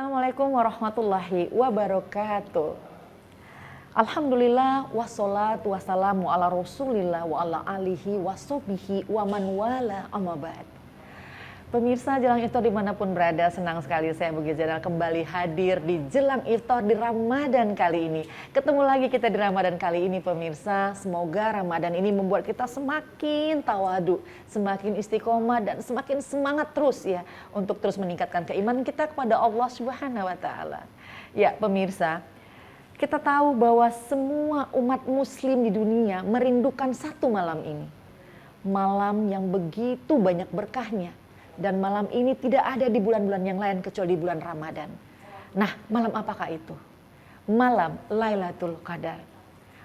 Assalamualaikum warahmatullahi wabarakatuh. Alhamdulillah wassalatu wassalamu ala rasulillah wa ala alihi wassobihi wa man wala amma ba'd. Pemirsa Jelang Iftar dimanapun berada, senang sekali saya Bugi Jadal kembali hadir di Jelang Iftar di Ramadan kali ini. Ketemu lagi kita di Ramadan kali ini pemirsa, semoga Ramadan ini membuat kita semakin tawadu, semakin istiqomah dan semakin semangat terus ya untuk terus meningkatkan keimanan kita kepada Allah Subhanahu wa taala. Ya pemirsa, kita tahu bahwa semua umat muslim di dunia merindukan satu malam ini. Malam yang begitu banyak berkahnya. Dan malam ini tidak ada di bulan-bulan yang lain kecuali di bulan Ramadan. Nah, malam apakah itu? Malam Lailatul Qadar.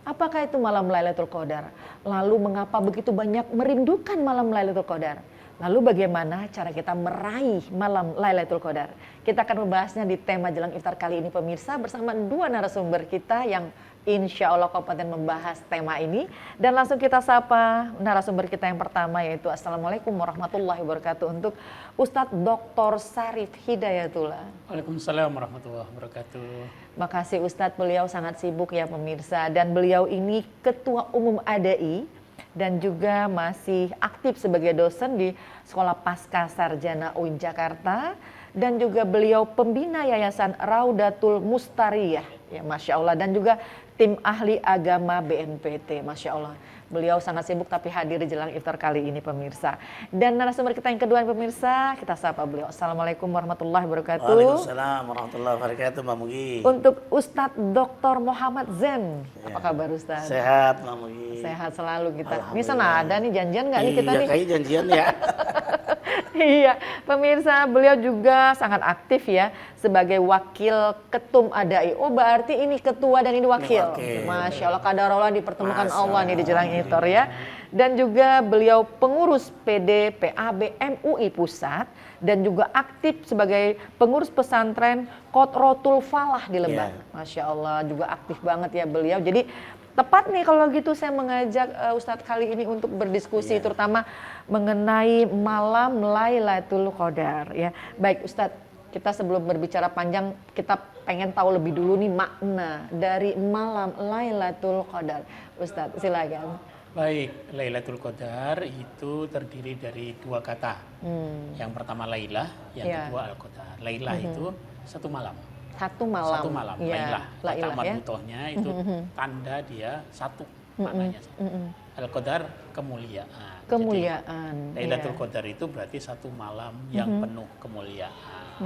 Apakah itu malam Lailatul Qadar? Lalu mengapa begitu banyak merindukan malam Lailatul Qadar? Lalu bagaimana cara kita meraih malam Lailatul Qadar? Kita akan membahasnya di tema Jelang Iftar kali ini pemirsa bersama dua narasumber kita yang insya Allah kompeten membahas tema ini. Dan langsung kita sapa narasumber kita yang pertama yaitu Assalamualaikum warahmatullahi wabarakatuh untuk Ustadz Dr. Syarif Hidayatullah. Waalaikumsalam warahmatullahi wabarakatuh. Makasih Ustadz, beliau sangat sibuk ya pemirsa. Dan beliau ini Ketua Umum ADAI dan juga masih aktif sebagai dosen di Sekolah Pasca Sarjana UIN Jakarta. Dan juga beliau pembina Yayasan Raudatul Mustariyah, ya Masya Allah. Dan juga tim ahli agama BNPT, Masya Allah. Beliau sangat sibuk tapi hadir di Jelang Iftar kali ini pemirsa. Dan narasumber kita yang kedua pemirsa, kita sapa beliau. Assalamualaikum warahmatullahi wabarakatuh. Waalaikumsalam warahmatullahi wabarakatuh Mbak Mugi. Untuk Ustadz Dr. Muhammad Zen, apa kabar Ustadz? Sehat Mbak Mugi. Sehat selalu kita. Ini sana ada nih janjian nggak nih kita nih? Iya kayaknya janjian ya. Iya, pemirsa beliau juga sangat aktif ya sebagai wakil ketum ADAI. Oh berarti ini ketua dan ini wakil. Masya Allah, kadarullah dipertemukan Allah nih di Jelang Iftar ya. Dan juga beliau pengurus PD PAB MUI Pusat dan juga aktif sebagai pengurus pesantren Qotrotul Falah di Lebak. Masya Allah, juga aktif banget ya beliau. Jadi tepat nih kalau gitu saya mengajak Ustadz kali ini untuk berdiskusi terutama mengenai malam Lailatul Qadar ya. Baik Ustadz, kita sebelum berbicara panjang kita pengen tahu lebih dulu nih makna dari malam Lailatul Qadar. Ustadz silakan. Baik, Lailatul Qadar itu terdiri dari dua kata. Yang pertama Lailah, yang kedua Al-Qadar. Lailah itu satu malam. Satu malam. Satu malam, ya, Lailah. Kata marbutohnya itu tanda dia satu, maknanya satu. Al-Qadar kemuliaan. Kemuliaan. Jadi, Lailatul Qadar itu berarti satu malam yang penuh kemuliaan.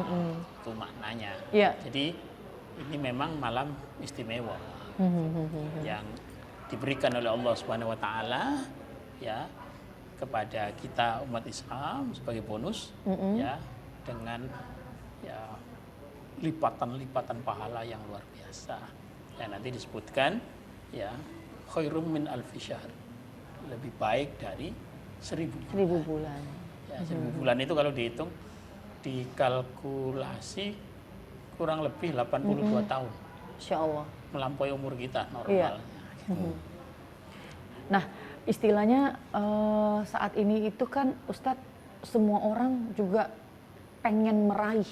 Itu maknanya. Jadi ini memang malam istimewa yang diberikan oleh Allah Subhanahu wa taala ya kepada kita umat Islam sebagai bonus ya dengan ya lipatan-lipatan pahala yang luar biasa. Ya nanti disebutkan ya khairum min alfi syahr. Lebih baik dari 1000 bulan. Ya, 1000 bulan itu kalau dihitung dikalkulasi kurang lebih 82 tahun. Insya Allah. Melampaui umur kita normalnya. Nah, istilahnya saat ini itu kan Ustadz semua orang juga pengen meraih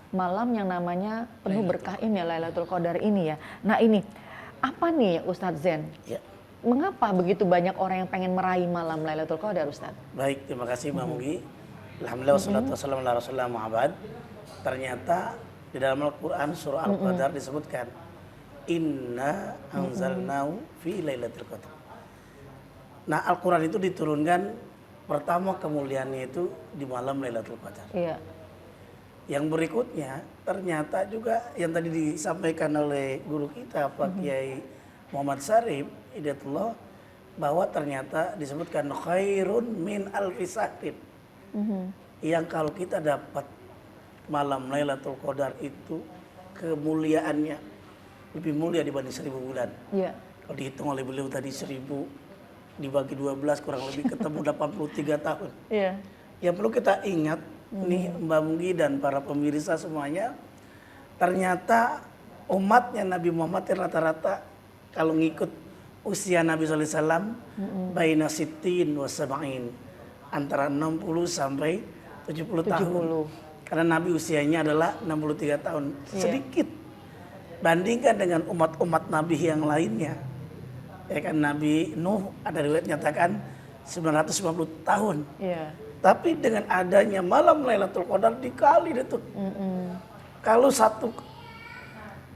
malam yang namanya penuh berkah ini ya, Lailatul Qadar ini ya. Nah ini, apa nih Ustadz Zen? Ya. Mengapa begitu banyak orang yang pengen meraih malam Lailatul Qadar Ustadz? Baik, terima kasih Mbak Mugi. Alhamdulillah wassalatu wassalamu ala rasulillah Muhammad. Ternyata di dalam Al-Quran surah Al-Qadar disebutkan Inna anzalnahu fi Lailatul Qadar. Nah Al-Quran itu diturunkan pertama kemuliaannya itu di malam Lailatul Qadar. Iya. Yang berikutnya ternyata juga yang tadi disampaikan oleh guru kita Pak Kiai Muhammad Syarif Hidayatullah bahwa ternyata disebutkan khairun min alfi syahrin. Yang kalau kita dapat malam Lailatul Qadar itu kemuliaannya lebih mulia dibanding 1000 bulan. Iya. Kalau dihitung oleh beliau tadi 1000 dibagi 12 kurang lebih ketemu 83 tahun. Iya. Yang perlu kita ingat nih Mbak Mugi dan para pemirsa semuanya, ternyata umatnya Nabi Muhammad rata-rata kalau ngikut usia Nabi SAW baina sittin wa sab'in, antara 60 sampai 70 tahun. Karena Nabi usianya adalah 63 tahun. Sedikit bandingkan dengan umat-umat Nabi yang lainnya. Ya kan, Nabi Nuh ada riwayat nyatakan 950 tahun. Tapi dengan adanya malam Lailatul Qadar dikali itu. Kalau 1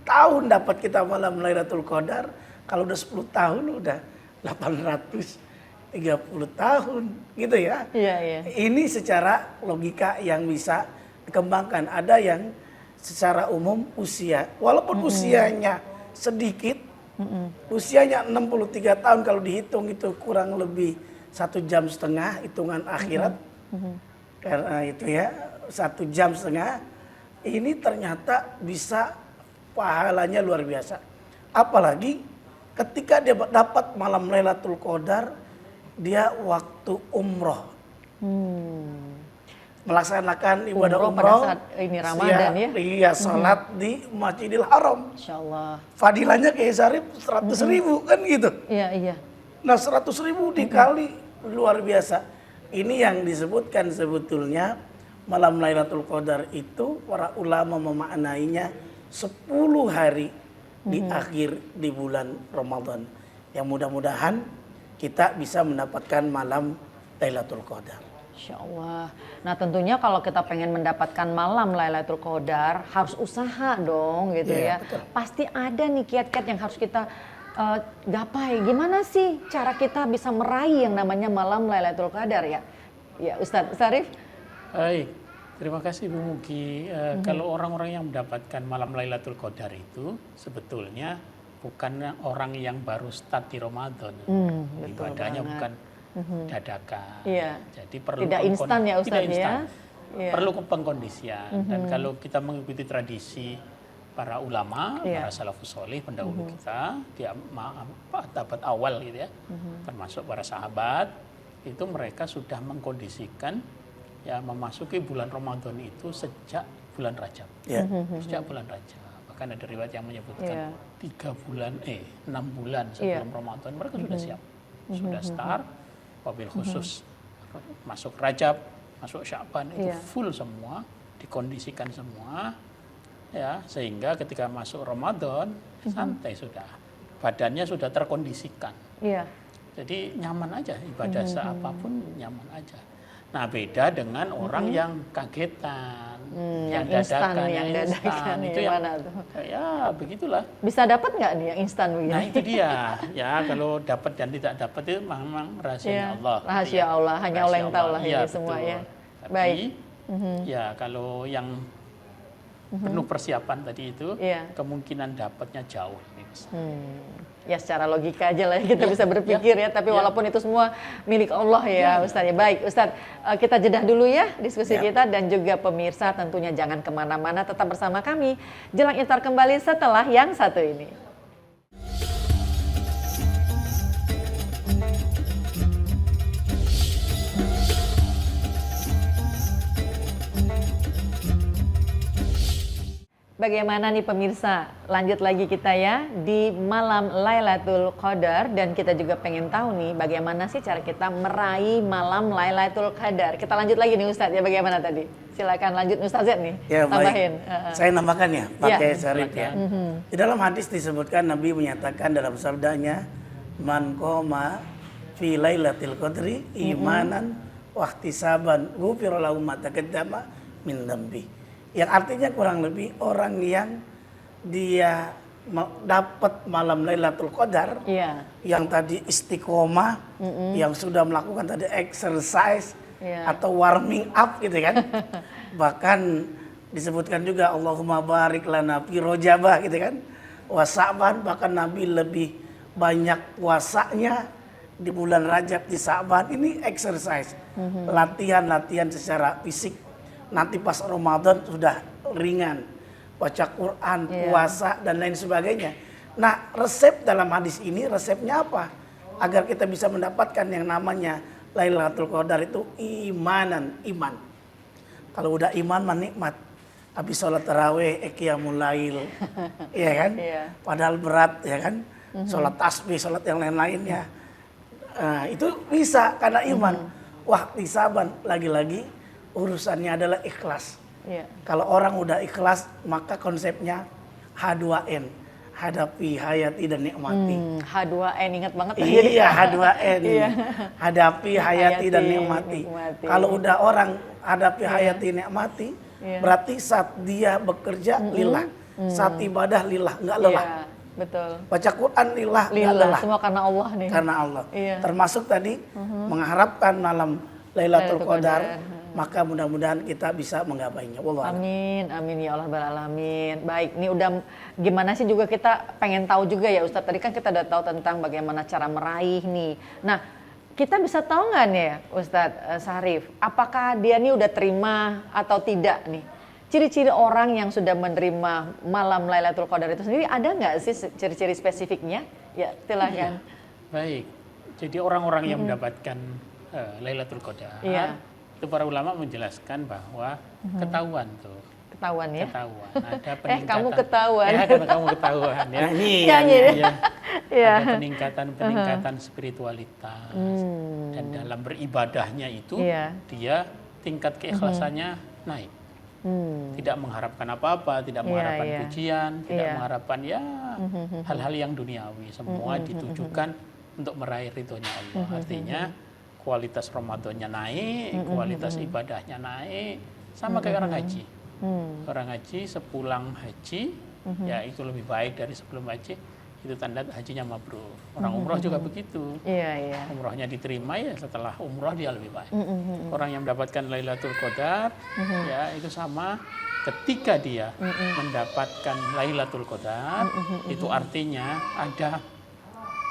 tahun dapat kita malam Lailatul Qadar, kalau udah 10 tahun udah 830 tahun gitu ya. Ini secara logika yang bisa dikembangkan. Ada yang secara umum usia, walaupun usianya sedikit, usianya 63 tahun kalau dihitung itu kurang lebih 1,5 jam hitungan akhirat. Karena itu ya 1,5 jam, ini ternyata bisa pahalanya luar biasa. Apalagi ketika dia dapat malam Lailatul Qadar, dia waktu umroh. Melaksanakan ibadah umroh pada saat ini Ramadan ya. Iya, salat di Masjidil Haram. Insyaallah. Fadilahnya kayak Sarif 100.000 kan gitu. Iya. Nah 100.000 dikali luar biasa. Ini yang disebutkan sebetulnya malam Lailatul Qadar itu para ulama memaknainya 10 hari di akhir di bulan Ramadan. Yang mudah-mudahan kita bisa mendapatkan malam Lailatul Qadar. Insya Allah. Nah tentunya kalau kita pengen mendapatkan malam Lailatul Qadar harus usaha dong gitu ya. Betul. Pasti ada nih kiat-kiat yang harus kita gapai. Gimana sih cara kita bisa meraih yang namanya malam Lailatul Qadar ya? Ya Ustadz Sarif. Baik, terima kasih Bu Mugi. Kalau orang-orang yang mendapatkan malam Lailatul Qadar itu sebetulnya bukan orang yang baru start di Ramadan. Ibadahnya bukan dadakan. Jadi perlu tidak instan ya Ustadz ya. Perlu pengkondisian. Dan kalau kita mengikuti tradisi para ulama, para salafus soleh pendahulu kita, di abad awal gitu ya, termasuk para sahabat, itu mereka sudah mengkondisikan ya memasuki bulan Ramadan itu sejak bulan Rajab. Sejak bulan Rajab. Bahkan ada riwayat yang menyebutkan 6 bulan sebelum Ramadan mereka sudah siap. Sudah start, wabil khusus masuk Rajab, masuk Sya'ban itu full semua, dikondisikan semua. Ya, sehingga ketika masuk Ramadan santai sudah, badannya sudah terkondisikan. Jadi nyaman aja ibadah seapapun nyaman aja. Nah beda dengan orang yang kagetan, yang dadakan, yang instan itu yang ya begitulah. Bisa dapat nggak nih yang instan begini? Nah itu dia. Ya kalau dapat dan tidak dapat itu memang rahasia Allah. Rahasia Allah, hanya Allah yang tahu lah ini semua ya. Tapi, baik. Ya kalau yang penuh persiapan tadi itu kemungkinan dapatnya jauh lebih besar. Ya secara logika aja lah kita bisa berpikir ya, tapi walaupun itu semua milik Allah ya Ustadz ya. Baik Ustadz, kita jedah dulu ya diskusi kita, dan juga pemirsa tentunya jangan kemana-mana, tetap bersama kami. Jelang Iftar kembali setelah yang satu ini. Bagaimana nih pemirsa, lanjut lagi kita ya di malam Lailatul Qadar, dan kita juga pengen tahu nih bagaimana sih cara kita meraih malam Lailatul Qadar. Kita lanjut lagi nih Ustadz ya, bagaimana tadi? Silakan lanjut Ustadz Z nih, tambahin. Saya nambahkan ya, pakai Sarif ya. Di dalam hadis disebutkan Nabi menyatakan dalam sabdanya, man qoma fi Lailatul Qadri imanan wa ihtisaban ghufira lahu ma taqaddama min dzambi. Yang artinya kurang lebih orang yang dia dapat malam Lailatul Qadar, yang tadi istiqomah, yang sudah melakukan tadi exercise atau warming up gitu kan. Bahkan disebutkan juga Allahumma barik lana fi Rajab gitu kan. Wa Sa'ban, bahkan Nabi lebih banyak puasanya di bulan Rajab, di Sa'ban. Ini exercise, latihan secara fisik. Nanti pas Ramadan sudah ringan, baca Quran, puasa dan lain sebagainya. Nah resep dalam hadis ini, resepnya apa? Agar kita bisa mendapatkan yang namanya Lailatul Qadar itu iman. Kalau udah iman mah nikmat. Habis sholat tarawih, qiyamul lail, ya kan? Padahal berat ya kan? Sholat tasbih, sholat yang lain-lainnya. Itu bisa karena iman. Wah, ihtisaban lagi-lagi urusannya adalah ikhlas. Iya. Kalau orang udah ikhlas, maka konsepnya H2N, hadapi, hayati, dan nikmati. H2N, ingat banget. Iya, H2N. Iya. Hadapi, hayati, dan nikmati. Kalau udah orang hadapi, hayati, nikmati, berarti saat dia bekerja lillah, saat ibadah lillah, nggak lelah. Iya, betul. Baca Quran lillah, nggak lelah. Semua karena Allah nih. Karena Allah. Iya. Termasuk tadi mengharapkan malam Lailatul Qadar, maka mudah-mudahan kita bisa menggapainya. Wallah. Amin, amin ya Allah Rabbal Alamin. Baik, ini udah gimana sih juga kita pengen tahu juga ya Ustadz. Tadi kan kita udah tahu tentang bagaimana cara meraih nih. Nah, kita bisa tahu nggak nih Ustadz Syarif, apakah dia nih udah terima atau tidak nih? Ciri-ciri orang yang sudah menerima malam Lailatul Qadar itu sendiri ada nggak sih ciri-ciri spesifiknya? Ya, silakan. Baik, jadi orang-orang yang mendapatkan Lailatul Qadar, itu para ulama menjelaskan bahwa ketahuan tuh. Ketahuan ya? Ketahuan, ada peningkatan. Kamu ketahuan. Ya, karena kamu ketahuan ya. Iya. Ada peningkatan spiritualitas. Dan dalam beribadahnya itu, dia tingkat keikhlasannya naik. Tidak mengharapkan apa-apa, tidak mengharapkan pujian, tidak mengharapkan hal-hal yang duniawi. Semua ditujukan untuk meraih ridhonya Allah. Artinya kualitas Ramadannya naik, kualitas ibadahnya naik, sama kayak orang haji. Orang haji sepulang haji, ya itu lebih baik dari sebelum haji, itu tanda hajinya mabrur. Orang umroh juga begitu. Umrohnya diterima ya setelah umroh dia lebih baik. Orang yang mendapatkan Lailatul Qadar, ya itu sama ketika dia mendapatkan Lailatul Qadar, itu artinya ada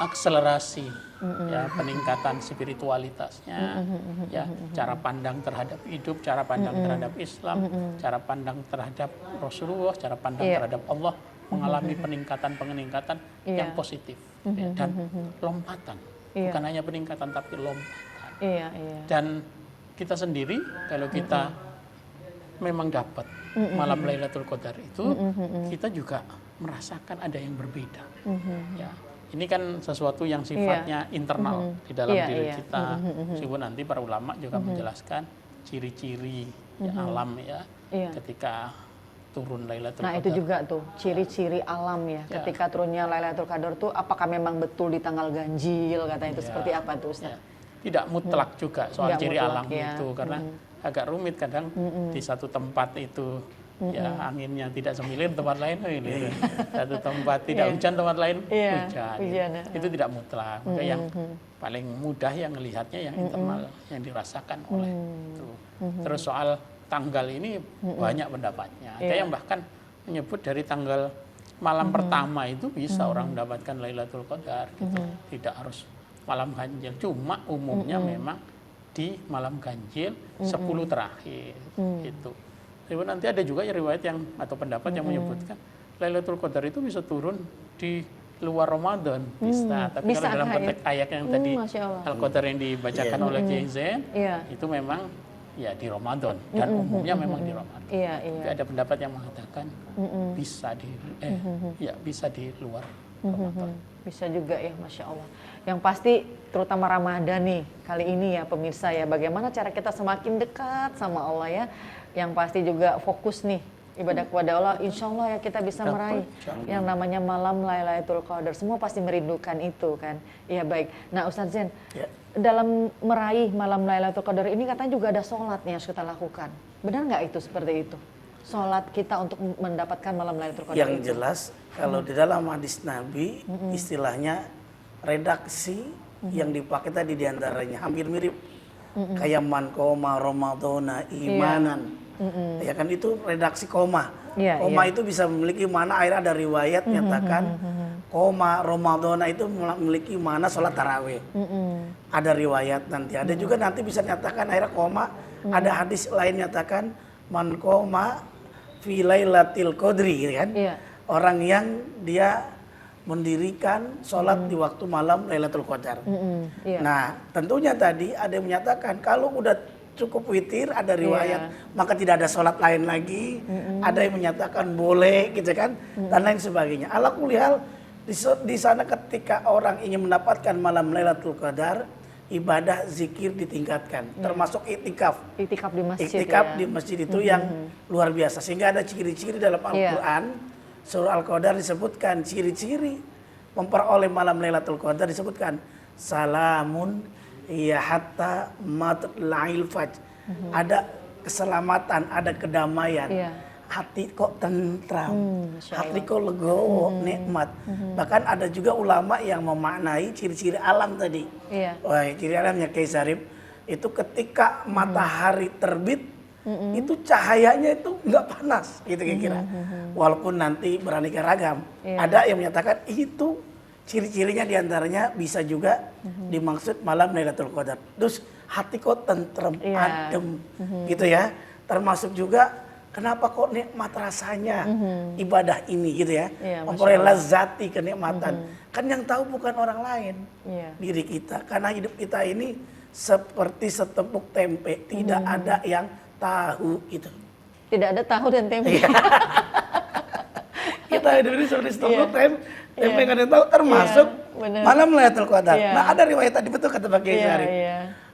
akselerasi ya peningkatan spiritualitasnya, ya cara pandang terhadap hidup, cara pandang terhadap Islam, cara pandang terhadap Rasulullah, cara pandang terhadap Allah mengalami peningkatan yang positif dan lompatan, bukan hanya peningkatan tapi lompatan. Dan kita sendiri kalau kita memang dapat malam Lailatul Qadar itu, kita juga merasakan ada yang berbeda. Ya. Ini kan sesuatu yang sifatnya internal di dalam diri kita. Meskipun nanti para ulama juga menjelaskan ciri-ciri alam ya ketika turun Lailatul Qadar. Nah, itu juga tuh ciri-ciri alam ya. Ketika turunnya Lailatul Qadar tuh apakah memang betul di tanggal ganjil katanya itu seperti apa tuh Ustaz? Tidak mutlak juga soal ciri alam itu karena agak rumit kadang di satu tempat itu ya anginnya tidak semilir, tempat lain ini. Satu tempat tidak hujan, tempat lain hujan. Itu tidak mutlak. Maka yang paling mudah yang melihatnya yang internal yang dirasakan oleh itu. Terus soal tanggal ini banyak pendapatnya. Ada yang bahkan menyebut dari tanggal malam pertama itu bisa orang mendapatkan Lailatul Qadar gitu. Tidak harus malam ganjil. Cuma umumnya memang di malam ganjil 10 terakhir gitu. Nanti ada juga riwayat yang atau pendapat yang menyebutkan Lailatul Qadar itu bisa turun di luar Ramadan, bisa. Tapi kalau dalam konteks ayat yang tadi Al-Qadar yang dibacakan oleh Kiai Zain, itu memang ya di Ramadan dan umumnya memang di Ramadan. Tapi ada pendapat yang mengatakan bisa di luar Ramadan. Bisa juga ya, Masya Allah. Yang pasti terutama Ramadan nih kali ini ya pemirsa ya, bagaimana cara kita semakin dekat sama Allah ya. Yang pasti juga fokus nih ibadah kepada Allah, insya Allah ya kita bisa meraih yang namanya malam Lailatul Qadar. Semua pasti merindukan itu kan. Iya baik. Nah Ustadz Zain, dalam meraih malam Lailatul Qadar ini katanya juga ada sholat nih yang harus kita lakukan. Benar nggak itu seperti itu? Sholat kita untuk mendapatkan malam Lailatul Qadar. Yang jelas kalau di dalam hadis Nabi istilahnya redaksi yang dipakai tadi diantaranya hampir mirip. Kayak man koma Ramadhana imanan. Ya kan itu redaksi koma. Koma itu bisa memiliki mana, akhirnya ada riwayat menyatakan koma Ramadhana itu memiliki mana sholat tarawih. Ada riwayat nanti. Ada juga nanti bisa nyatakan akhirnya koma. Ada hadis lain nyatakan man koma fi lailatil qadri kan. Orang yang dia mendirikan sholat di waktu malam Lailatul Qadar. Nah tentunya tadi ada yang menyatakan kalau udah cukup witir, ada riwayat maka tidak ada sholat lain lagi. Ada yang menyatakan boleh gitu kan, dan lain sebagainya. Ala kulli hal di sana ketika orang ingin mendapatkan malam Lailatul Qadar ibadah zikir ditingkatkan, termasuk iktikaf. Iktikaf di masjid. Iktikaf di masjid itu yang luar biasa. Sehingga ada ciri-ciri dalam Al-Quran. Surah Al-Qadar disebutkan ciri-ciri memperoleh malam Lailatul Qadar disebutkan salamun ya hatta matla'il fajr. Ada keselamatan, ada kedamaian. Hati kok tentram, hati kok legowo, nikmat. Bahkan ada juga ulama yang memaknai ciri-ciri alam tadi. Wah, ciri alamnya Kiai Sarip itu ketika matahari terbit, itu cahayanya itu nggak panas, gitu kira-kira. Walaupun nanti beraneka ragam. Ada yang menyatakan itu ciri-cirinya diantaranya bisa juga dimaksud malam Lailatul Qadar. Terus hati kok tentrem, adem, gitu ya. Termasuk juga kenapa kok nikmat rasanya ibadah ini gitu ya. Memperoleh lazati kenikmatan. Kan yang tahu bukan orang lain, diri kita. Karena hidup kita ini seperti setepuk tempe, tidak ada yang tahu gitu. Tidak ada tahu dan tempe. Kita hidup ini seperti setepuk tempe, kan yang tahu termasuk malam Lailatul Qadar. Nah, ada riwayat tadi betul kata Pak Kiai Syarif.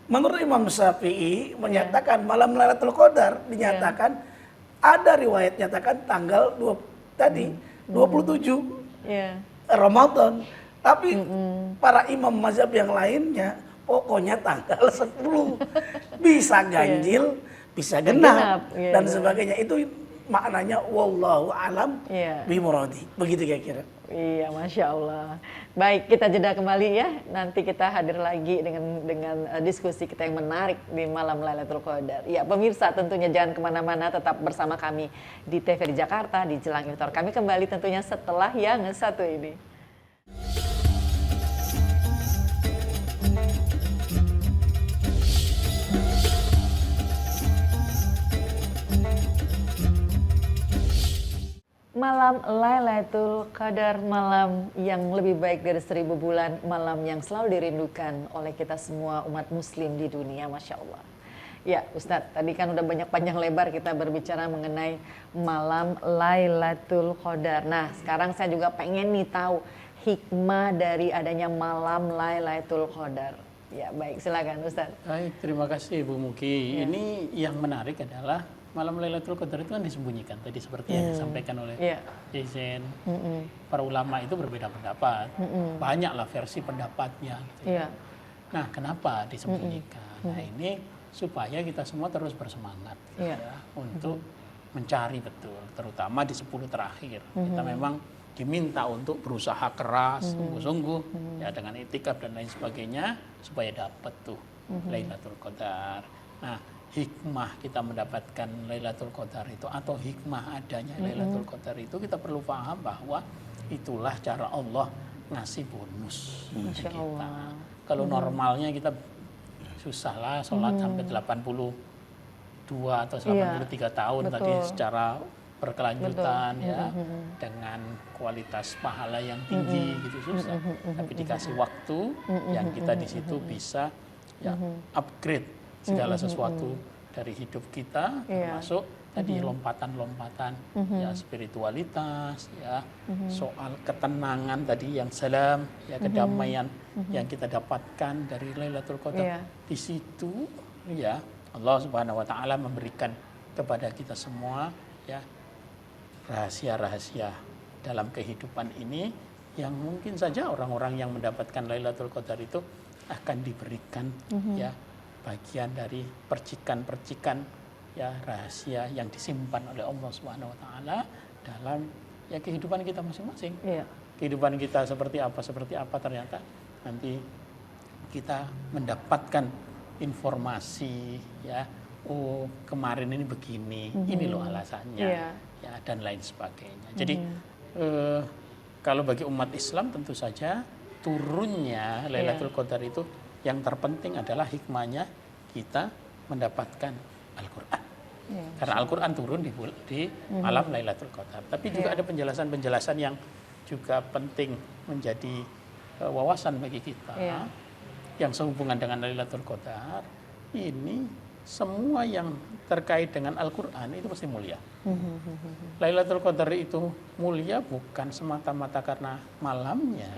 Menurut Imam Syafi'i menyatakan malam Lailatul Qadar dinyatakan ada riwayat nyatakan tanggal 27 Ramadan. Tapi para imam mazhab yang lainnya pokoknya tanggal 10. Bisa ganjil, bisa genap dan sebagainya. Itu maknanya wallahu alam bimuradi. Begitu kira-kira. Iya, Masya Allah. Baik, kita jeda kembali ya. Nanti kita hadir lagi dengan diskusi kita yang menarik di malam Lailatul Qadar. Ya, pemirsa tentunya jangan kemana-mana, tetap bersama kami di TVRI Jakarta, di Jelang Iftar. Kami kembali tentunya setelah yang satu ini. Malam Lailatul Qadar, malam yang lebih baik dari 1000 bulan, malam yang selalu dirindukan oleh kita semua umat muslim di dunia, Masya Allah. Ya Ustadz, tadi kan udah banyak panjang lebar kita berbicara mengenai malam Lailatul Qadar. Nah sekarang saya juga pengen nih tahu hikmah dari adanya malam Lailatul Qadar. Ya baik, silakan Ustadz. Baik, terima kasih Bu Muki. Ini yang menarik adalah malam Lailatul Qadar itu kan disembunyikan tadi seperti yang disampaikan oleh Jason. Para ulama itu berbeda pendapat. Banyaklah versi pendapatnya. Gitu. Nah, kenapa disembunyikan? Nah, ini supaya kita semua terus bersemangat gitu ya, untuk mencari betul, terutama di 10 terakhir. Kita memang diminta untuk berusaha keras, sungguh-sungguh ya dengan itikaf dan lain sebagainya supaya dapat tuh Lailatul Qadar. Nah, hikmah kita mendapatkan Lailatul Qadar itu atau hikmah adanya Lailatul Qadar itu kita perlu paham bahwa itulah cara Allah ngasih bonus ke kita. Kalau normalnya kita susah lah sholat sampai 82 atau 83 tahun tadi secara berkelanjutan ya dengan kualitas pahala yang tinggi gitu susah. Tapi dikasih waktu yang kita di situ bisa ya upgrade segala sesuatu dari hidup kita, termasuk tadi lompatan-lompatan ya spiritualitas ya, soal ketenangan tadi yang salam ya, kedamaian yang kita dapatkan dari Lailatul Qadar. Di situ ya Allah Subhanahu wa taala memberikan kepada kita semua ya rahasia-rahasia dalam kehidupan ini yang mungkin saja orang-orang yang mendapatkan Lailatul Qadar itu akan diberikan ya bagian dari percikan-percikan ya rahasia yang disimpan oleh Allah Subhanahu wa taala dalam ya kehidupan kita masing-masing. Kehidupan kita seperti apa ternyata nanti kita mendapatkan informasi ya, oh kemarin ini begini, ini loh alasannya ya dan lain sebagainya. Jadi kalau bagi umat Islam tentu saja turunnya Lailatul Qadar itu yang terpenting adalah hikmahnya kita mendapatkan Al-Quran. Karena Al-Quran turun di malam Lailatul Qadar. Tapi juga ada penjelasan-penjelasan yang juga penting menjadi wawasan bagi kita. Yang sehubungan dengan Lailatul Qadar, ini semua yang terkait dengan Al-Quran itu pasti mulia. Lailatul Qadar itu mulia bukan semata-mata karena malamnya,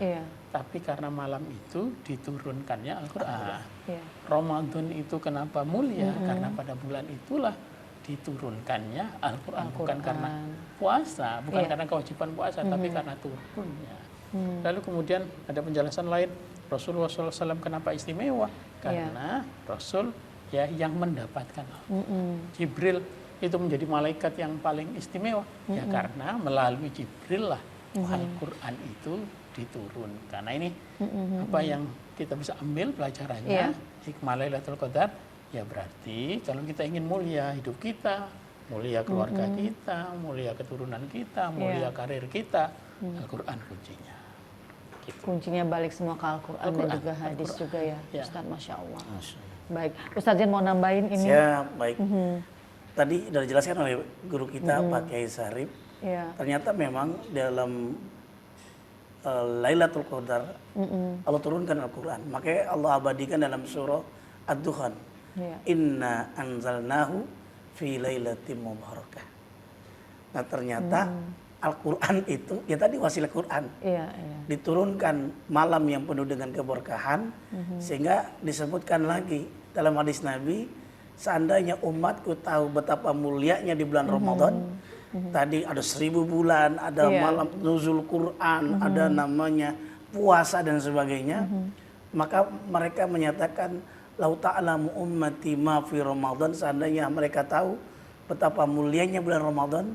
tapi karena malam itu diturunkannya Al-Quran. Ramadan itu kenapa mulia? Karena pada bulan itulah diturunkannya Al-Quran. Bukan karena puasa, bukan karena kewajiban puasa, tapi karena turunnya. Lalu kemudian ada penjelasan lain, Rasulullah SAW kenapa istimewa? Karena Rasul ya yang mendapatkan. Jibril itu menjadi malaikat yang paling istimewa, ya karena melalui Jibril lah Al-Quran itu diturunkan. Nah ini apa yang kita bisa ambil pelajarannya, hikmah Lailatul Qadar, ya berarti kalau kita ingin mulia hidup kita, mulia keluarga kita, mulia keturunan kita, mulia karir kita, Al-Quran kuncinya. Gitu. Kuncinya balik semua ke Al-Quran dan juga hadis juga ya, Ustaz, Masya Allah. Baik, Ustaz Zain mau nambahin ini? Ya, baik. Tadi sudah dijelaskan oleh guru kita Pak Kiai Sarip. Ternyata memang dalam Lailatul Qadar Allah turunkan Al-Quran. Makanya Allah abadikan dalam surah Ad-Dukhan. Inna anzalnahu fi lailatin mubarakah. Nah ternyata Al-Quran itu, ya tadi wasilah Quran, diturunkan malam yang penuh dengan keberkahan, sehingga disebutkan lagi dalam hadis Nabi, seandainya umatku tahu betapa mulianya di bulan Ramadan, tadi ada 1000 bulan, ada malam nuzul Quran, ada namanya puasa dan sebagainya, maka mereka menyatakan, lau ta'lamu ummati ma fi Ramadan, seandainya mereka tahu betapa mulianya bulan Ramadan,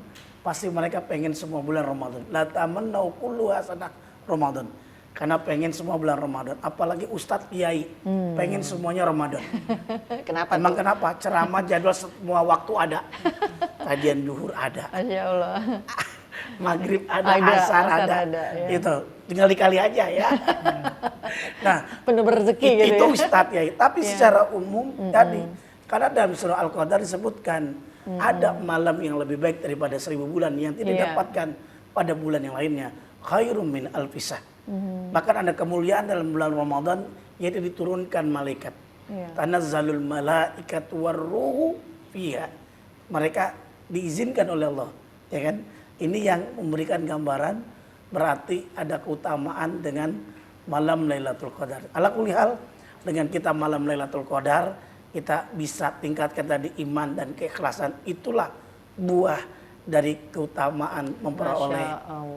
pasti mereka pengen semua bulan Ramadan. La tamannau kullu hasanah Ramadan. Karena pengen semua bulan Ramadan. Apalagi Ustadz Kiai pengen semuanya Ramadan. Kenapa? Emang kenapa? Ceramah jadwal semua waktu ada. Kajian duhur ada. Masya Allah. Maghrib ada, asar ada. Itu tinggal dikali aja ya. Nah, penuh rezeki gitu itu ya. Ustadz Kiai. Tapi secara umum tadi, karena dalam surah Al-Qadar disebutkan ada malam yang lebih baik daripada 1000 bulan yang tidak didapatkan pada bulan yang lainnya. Khairum min alfisah. Bahkan ada kemuliaan dalam bulan Ramadan, yaitu diturunkan malaikat. Tanazzalul malaikatu warruhu fiha. Mereka diizinkan oleh Allah, ya kan? Ini yang memberikan gambaran berarti ada keutamaan dengan malam Lailatul Qadar. Ala kulli hal, dengan kita malam Lailatul Qadar, kita bisa tingkatkan tadi iman dan keikhlasan. Itulah buah dari keutamaan memperoleh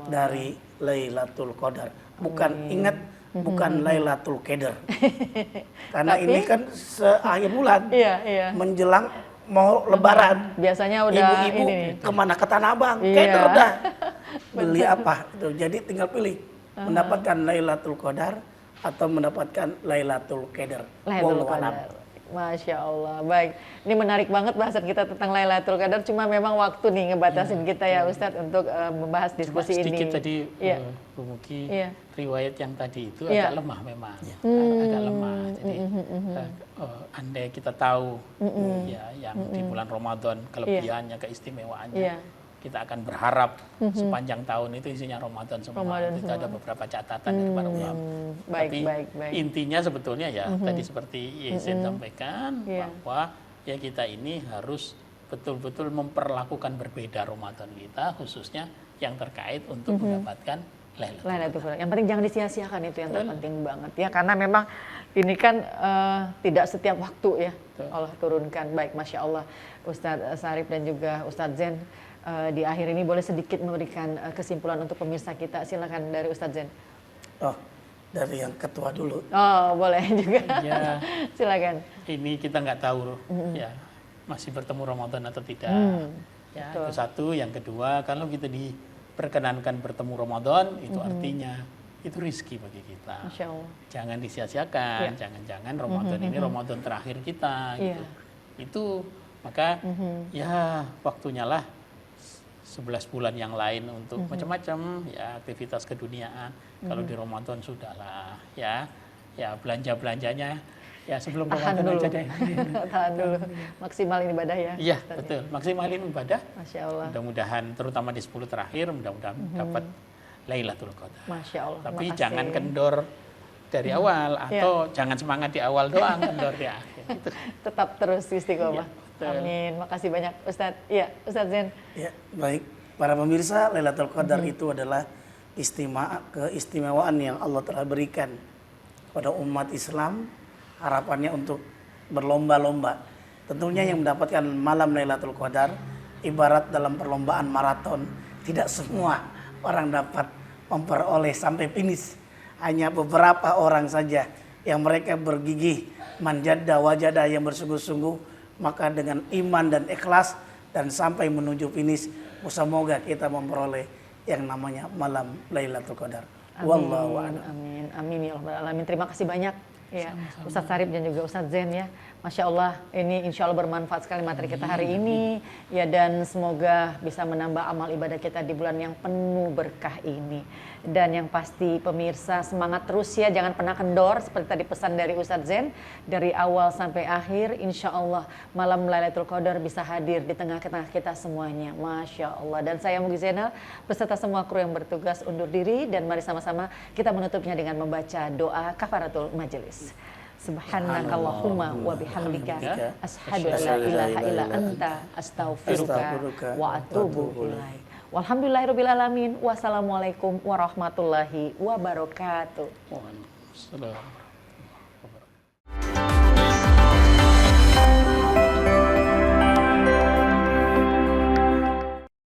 dari Lailatul Qadar. Bukan ingat, bukan Lailatul Qadar. Karena ini kan seakhir bulan, menjelang mau Lebaran. Biasanya udah ibu-ibu ini. Kemana, ke Tanah Abang, Qadar dah. Beli apa? Itu. Jadi tinggal pilih mendapatkan Lailatul Qadar atau mendapatkan Lailatul Qadar. Lailatul Qadar. Masya Allah, baik. Ini menarik banget bahasan kita tentang Lailatul Qadar. Cuma memang waktu nih ngebatasin kita ya Ustadz untuk membahas diskusi Cuma ini. Sedikit tadi, Bu Muki, riwayat yang tadi itu agak lemah memang, agak lemah. Jadi andai kita tahu ya yang di bulan Ramadan kelebihannya, keistimewaannya, kita akan berharap sepanjang tahun itu isinya Ramadan semua. Itu ada beberapa catatan dari para ulama. Tapi intinya sebetulnya ya tadi seperti Yesen sampaikan bahwa ya kita ini harus betul-betul memperlakukan berbeda Ramadan kita, khususnya yang terkait untuk mendapatkan Lailatul Qadar. Yang penting jangan disia-siakan, itu yang terpenting banget ya, karena memang ini kan tidak setiap waktu ya Allah turunkan. Baik, Masya Allah Ustadz Sarip dan juga Ustadz Zain. Di akhir ini boleh sedikit memberikan kesimpulan untuk pemirsa kita. Silakan dari Ustadz Zain. Oh, dari yang ketua dulu. Oh, boleh juga. Ya, silakan. Ini kita nggak tahu ya masih bertemu Ramadan atau tidak. Ya, itu satu. Yang kedua, kalau kita diperkenankan bertemu Ramadan, itu artinya itu rizki bagi kita. Masya Allah. Jangan disia-siakan. Jangan-jangan Ramadan ini Ramadan terakhir kita. Gitu. Itu maka ya waktunya lah 11 bulan yang lain untuk macam-macam ya aktivitas keduniaan. Kalau di Ramadan sudahlah ya belanja-belanjanya ya sebelum Ramadan aja deh. Tahan dulu, maksimalin ibadah ya. Iya betul, maksimalin ibadah. Masya Allah. Mudah-mudahan terutama di 10 terakhir mudah-mudahan dapat Lailatul Qadar. Masya Allah. Tapi jangan kendor dari awal atau jangan semangat di awal doang, kendor di akhir. Tetap terus istiqomah. Amin. Makasih banyak Ustadz. Iya, Ustadz Zain. Ya, baik. Para pemirsa, Lailatul Qadar itu adalah keistimewaan yang Allah telah berikan kepada umat Islam. Harapannya untuk berlomba-lomba. Tentunya yang mendapatkan malam Lailatul Qadar ibarat dalam perlombaan maraton. Tidak semua orang dapat memperoleh sampai finish. Hanya beberapa orang saja yang mereka bergigih, manjada wajada yang bersungguh-sungguh, maka dengan iman dan ikhlas dan sampai menuju finish, semoga kita memperoleh yang namanya malam Lailatul Qadar. Wallahu a'lam. Amin, amin ya rabbal alamin. Terima kasih banyak ya Ustadz Sarip dan juga Ustadz Zain ya. Masya Allah, ini insya Allah bermanfaat sekali materi kita hari ini ya, dan semoga bisa menambah amal ibadah kita di bulan yang penuh berkah ini. Dan yang pasti pemirsa semangat terus ya, jangan pernah kendor seperti tadi pesan dari Ustadz Zain, dari awal sampai akhir insya Allah malam Lailatul Qadar bisa hadir di tengah-tengah kita semuanya. Masya Allah. Dan saya Mugi Zainal beserta semua kru yang bertugas undur diri, dan mari sama-sama kita menutupnya dengan membaca doa kafaratul majelis. Subhanakallahumma wa bihamdika asyhadu an la ilaha illa anta astaghfiruka wa atubu ilaik. Walhamdulillahirabbil alamin. Wassalamualaikum warahmatullahi wabarakatuh. Waalaikumsalam.